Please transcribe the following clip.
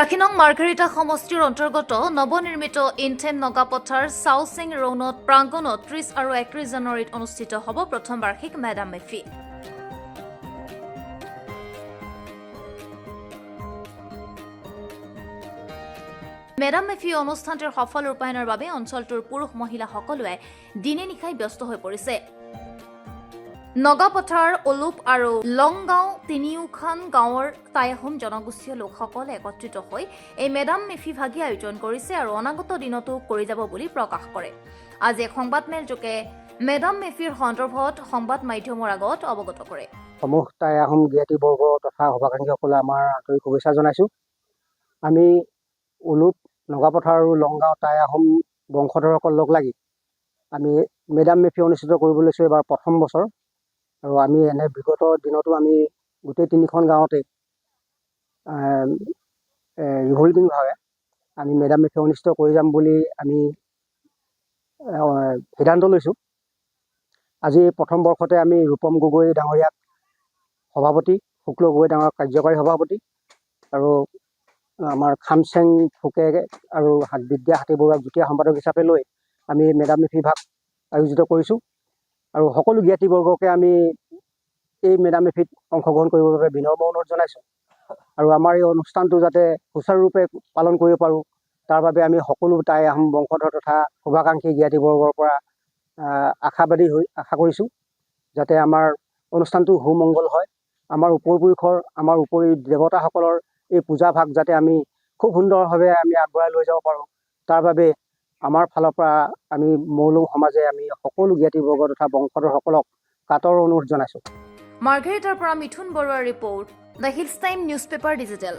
83 নং মাৰ্ঘেৰিটা সমষ্টিৰ অন্তৰ্গত নৱনিৰ্মিত ইনথেন নগাপথাৰ চাউচিং ৰৌনত প্ৰাংগণত 30 আৰু 31 জানুৱাৰীত অনুষ্ঠিত হ'ব প্ৰথম বাৰ্ষিক মেডাম মেফি। মেডাম মেফি অনুষ্ঠানটিৰ সফল ৰূপায়ণৰ বাবে অঞ্চলটোৰ পুৰুষ মহিলা সকলোৱে দিনে নিশাই ব্যস্ত হৈ পৰিছে। নগাপথাৰ অলুপ আৰু লংগাঁও তিনিওখন গাঁৱৰ টাই আহোম জনগোষ্ঠীয় লোকসকলে একত্ৰিত হৈ এই মেডাম মেফি ভাগি আয়োজন কৰিছে আৰু অনাগত দিনতো কৰি যাব বুলি প্ৰকাশ কৰে। আজি এক সংবাদমেল যোগে মেডাম মেফিৰ সন্দৰ্ভত সংবাদ মাধ্যমৰ আগত অৱগত কৰে। সমূহ টাই আহোম জ্ঞাতিবৰ্গ তথা সভাকাংক্ষীসকলে আমাৰ আন্তৰিক শুভেচ্ছা জনাইছোঁ। আমি অলুপ নগাপথাৰ আৰু লংগাঁও টাই আহোম বংশধৰসকল লগ লাগি আমি মেডাম মেফি অনুষ্ঠিত কৰিব লৈছোঁ এইবাৰ প্ৰথম বছৰ। আৰু আমি এনে বিগত দিনতো আমি গোটেই তিনিখন গাঁৱতে ৰিভল্ভিংভাৱে আমি মেডাম মেফি অনুষ্ঠিত কৰি যাম বুলি আমি সিদ্ধান্ত লৈছোঁ। আজি প্ৰথম বৰ্ষতে আমি ৰূপম গগৈ ডাঙৰীয়াক সভাপতি, শুক্ল গগৈ ডাঙৰীয়াক কাৰ্যকাৰী সভাপতি আৰু আমাৰ খামচেং ফুকে আৰু বিদ্যা হাতীবৰুৱাক যুটীয়া সম্পাদক হিচাপে লৈ আমি মেডাম মেফি ভাগ আয়োজিত কৰিছোঁ। আৰু সকলো জ্ঞাতিবৰ্গকে আমি এই মেডাম মেফিত অংশগ্ৰহণ কৰিবৰ বাবে বিনম্ৰ অনুৰোধ জনাইছোঁ। আৰু আমাৰ এই অনুষ্ঠানটো যাতে সুচাৰুৰূপে পালন কৰিব পাৰোঁ তাৰ বাবে আমি সকলো টাই আহোম বংশধৰ তথা শুভাকাংক্ষী জ্ঞাতিবৰ্গৰ পৰা আশা কৰিছোঁ যাতে আমাৰ অনুষ্ঠানটো সুমংগল হয়। আমাৰ উপৰিপুৰুষৰ আমাৰ উপৰি দেৱতাসকলৰ এই পূজা ভাগ যাতে আমি খুব সুন্দৰভাৱে আমি আগবঢ়াই লৈ যাব পাৰোঁ তাৰ বাবে আমাৰ ফালৰ পৰা আমি মৌলং সমাজে আমি সকলো জ্ঞাতিবৰ্গ তথা বংশধৰসকলক কাতৰ অনুৰোধ জনাইছোঁ। মাৰ্ঘেৰিটাৰ পৰা মিথুন বৰুৱাৰ report, the hills time news paper digital.